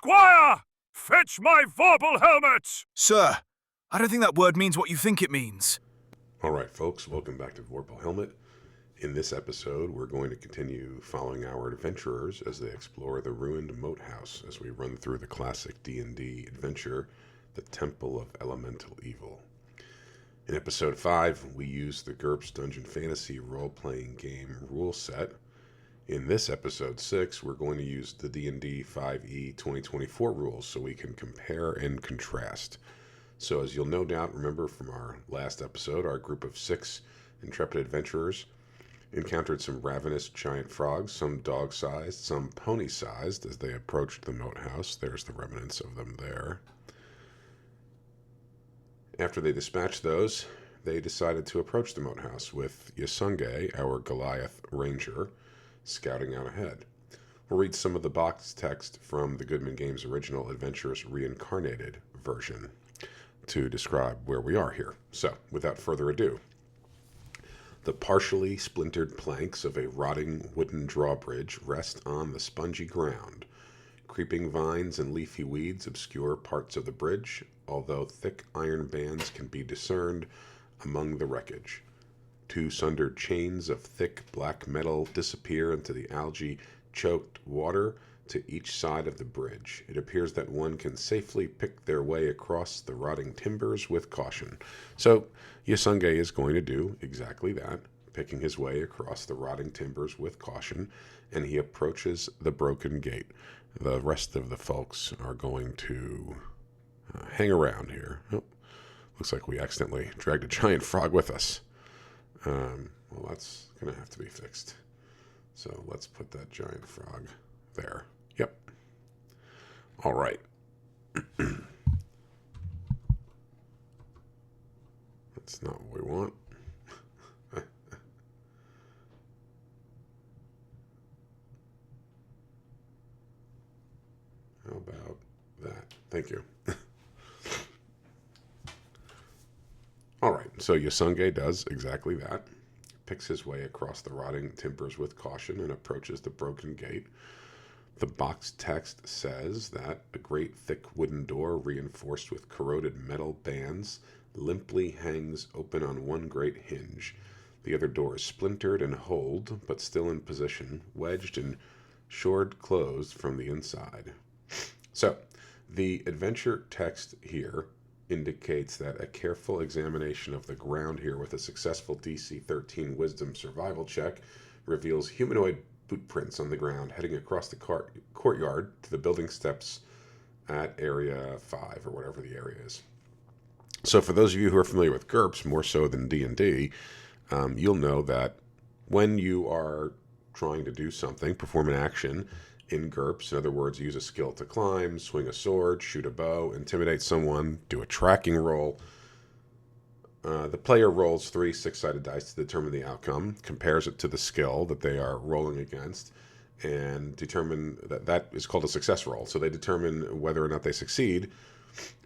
Squire! Fetch my vorpal helmet! Sir, I don't think that word means what you think it means. Alright folks, welcome back to Vorpal Helmet. In this episode, we're going to continue following our adventurers as they explore the Ruined Moathouse as we run through the classic D&D adventure, The Temple of Elemental Evil. In episode 5, we used the GURPS Dungeon Fantasy Roleplaying Game rule set. In this episode 6, we're going to use the D&D 5e 2024 rules so we can compare and contrast. So as you'll no doubt remember from our last episode, our group of 6 intrepid adventurers encountered some ravenous giant frogs, some dog-sized, some pony-sized, as they approached the moat house. There's the remnants of them there. After they dispatched those, they decided to approach the moat house with Yasunge, our Goliath ranger, scouting out ahead. We'll read some of the box text from the Goodman Games original Adventures Reincarnated version to describe where we are here. So, without further ado, the partially splintered planks of a rotting wooden drawbridge rest on the spongy ground. Creeping vines and leafy weeds obscure parts of the bridge, although thick iron bands can be discerned among the wreckage. 2 sundered chains of thick black metal disappear into the algae-choked water to each side of the bridge. It appears that one can safely pick their way across the rotting timbers with caution. So, Yasunge is going to do exactly that, picking his way across the rotting timbers with caution, and he approaches the broken gate. The rest of the folks are going to hang around here. Oh, looks like we accidentally dragged a giant frog with us. Well, that's going to have to be fixed. So let's put that giant frog there. Yep. All right. That's not what we want. How about that? Thank you. All right, so Yasunge does exactly that. Picks his way across the rotting timbers with caution and approaches the broken gate. The box text says that a great thick wooden door reinforced with corroded metal bands limply hangs open on one great hinge. The other door is splintered and holed, but still in position, wedged and shored closed from the inside. So, the adventure text here indicates that a careful examination of the ground here with a successful DC 13 Wisdom survival check reveals humanoid boot prints on the ground heading across the courtyard to the building steps at Area 5, or whatever the area is. So for those of you who are familiar with GURPS, more so than D&D, you'll know that when you are trying to do something, perform an action in GURPS, in other words, use a skill to climb, swing a sword, shoot a bow, intimidate someone, do a tracking roll. The player rolls 3 6-sided dice to determine the outcome, compares it to the skill that they are rolling against, and determine that is called a success roll. So they determine whether or not they succeed.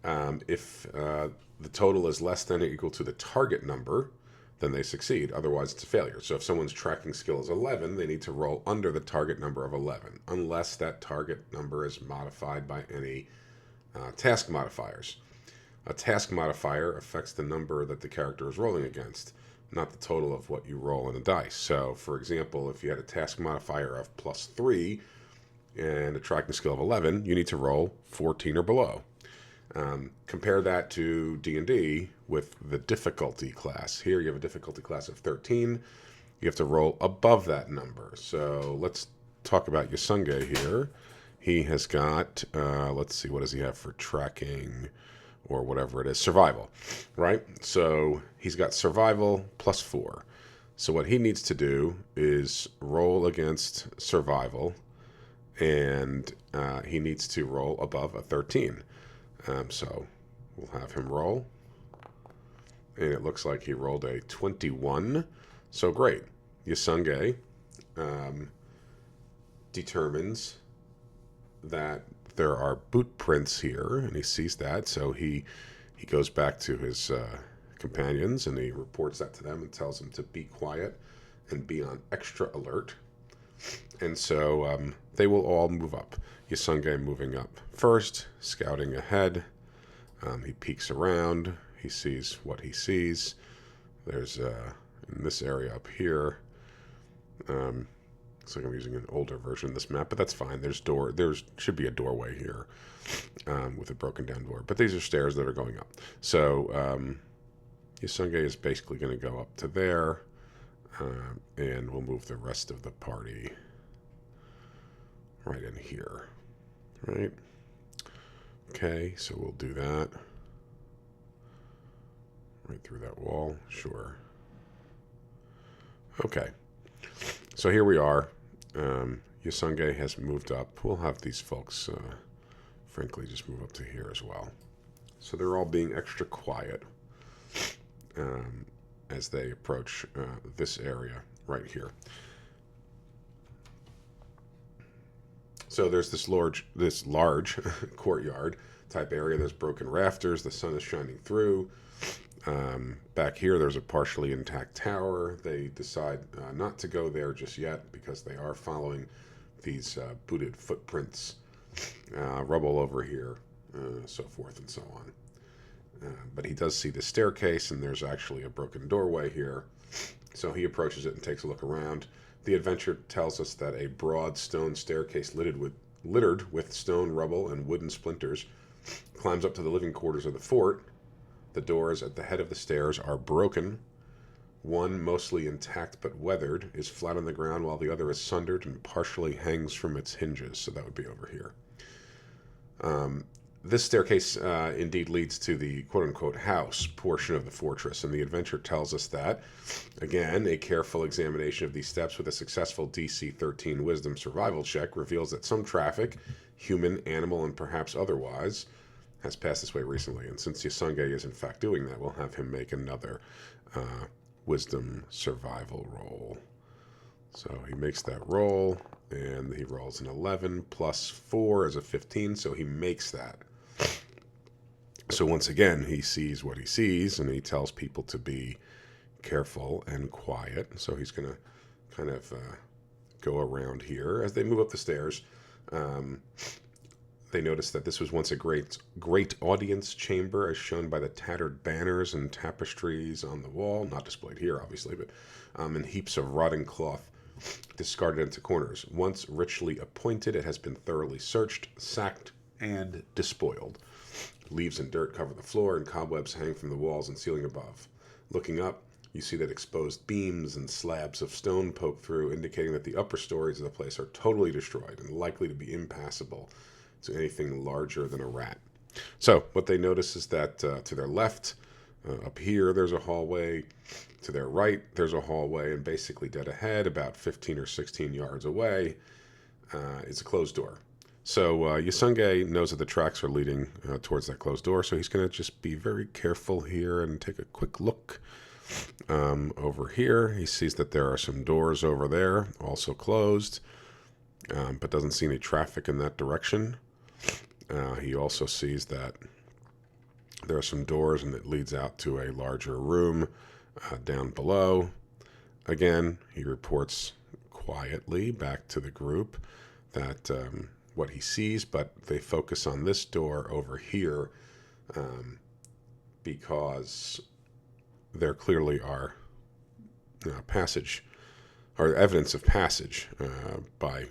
If the total is less than or equal to the target number, then they succeed. Otherwise, it's a failure. So if someone's tracking skill is 11, they need to roll under the target number of 11, unless that target number is modified by any task modifiers. A task modifier affects the number that the character is rolling against, not the total of what you roll in a dice. So, for example, if you had a task modifier of +3 and a tracking skill of 11, you need to roll 14 or below. Compare that to D&D with the difficulty class. Here you have a difficulty class of 13. You have to roll above that number. So let's talk about Yasunge here. He has got, let's see, what does he have for tracking or whatever it is? Survival, right? So he's got survival +4. So what he needs to do is roll against survival, and he needs to roll above a 13. So we'll have him roll. And it looks like he rolled a 21. So great. Yasunge determines that there are boot prints here, and he sees that. So he goes back to his companions, and he reports that to them and tells them to be quiet and be on extra alert. And so they will all move up. Yasunge moving up first, scouting ahead. He peeks around. He sees what he sees. There's, in this area up here, looks like I'm using an older version of this map, but that's fine. There should be a doorway here with a broken down door. But these are stairs that are going up. So Yasunge is basically going to go up to there, and we'll move the rest of the party right in here. Right? Okay, so we'll do that. Right through that wall, sure. Okay, so here we are. Yasunge has moved up. We'll have these folks, frankly, just move up to here as well. So they're all being extra quiet as they approach this area right here. So there's this large courtyard type area. There's broken rafters. The sun is shining through. Back here, there's a partially intact tower. They decide not to go there just yet because they are following these booted footprints, rubble over here, so forth and so on. But he does see the staircase, and there's actually a broken doorway here. So he approaches it and takes a look around. The adventure tells us that a broad stone staircase littered with stone rubble and wooden splinters climbs up to the living quarters of the fort. The doors at the head of the stairs are broken. One, mostly intact but weathered, is flat on the ground, while the other is sundered and partially hangs from its hinges. So that would be over here. This staircase indeed leads to the quote-unquote house portion of the fortress, and the adventure tells us that, again, a careful examination of these steps with a successful DC 13 Wisdom survival check reveals that some traffic, human, animal, and perhaps otherwise, has passed this way recently. And since Yasunge is in fact doing that, we'll have him make another Wisdom survival roll. So he makes that roll, and he rolls an 11 plus 4 is a 15, so he makes that. So once again, he sees what he sees, and he tells people to be careful and quiet. So he's going to kind of go around here. As they move up the stairs, they notice that this was once a great audience chamber, as shown by the tattered banners and tapestries on the wall, not displayed here, obviously, but in heaps of rotting cloth discarded into corners. Once richly appointed, it has been thoroughly searched, sacked, and despoiled. Leaves and dirt cover the floor, and cobwebs hang from the walls and ceiling above. Looking up, you see that exposed beams and slabs of stone poke through, indicating that the upper stories of the place are totally destroyed and likely to be impassable to anything larger than a rat. So what they notice is that to their left, up here, there's a hallway. To their right, there's a hallway, and basically dead ahead, about 15 or 16 yards away, is a closed door. So Yasunge knows that the tracks are leading towards that closed door, so he's going to just be very careful here and take a quick look. Over here, he sees that there are some doors over there, also closed, but doesn't see any traffic in that direction. He also sees that there are some doors, and it leads out to a larger room down below. Again, he reports quietly back to the group that what he sees, but they focus on this door over here because there clearly are passage or evidence of passage by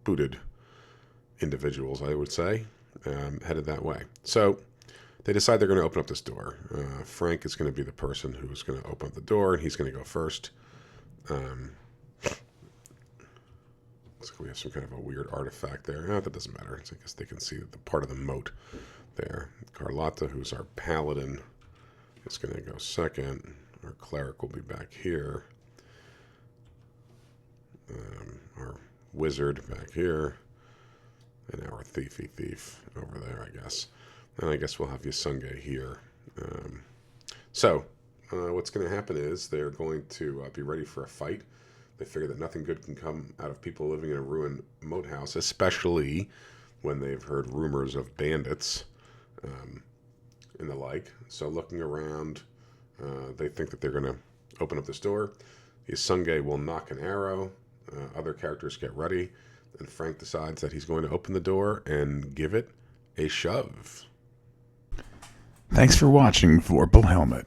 booted individuals, I would say, headed that way. So they decide they're going to open up this door. Frank is going to be the person who's going to open up the door, and he's going to go first. Looks like we have some kind of a weird artifact there. That doesn't matter. I guess they can see the part of the moat there. Carlotta, who's our paladin, is going to go second. Our cleric will be back here. Our wizard back here. And our thief over there, I guess. And I guess we'll have Yasunge here. So what's going to happen is they're going to be ready for a fight. They figure that nothing good can come out of people living in a ruined moathouse, especially when they've heard rumors of bandits and the like. So looking around, they think that they're going to open up this door. Yasunge will knock an arrow Other characters get ready, and Frank decides that he's going to open the door and give it a shove. Thanks for watching Vorpal Helmet.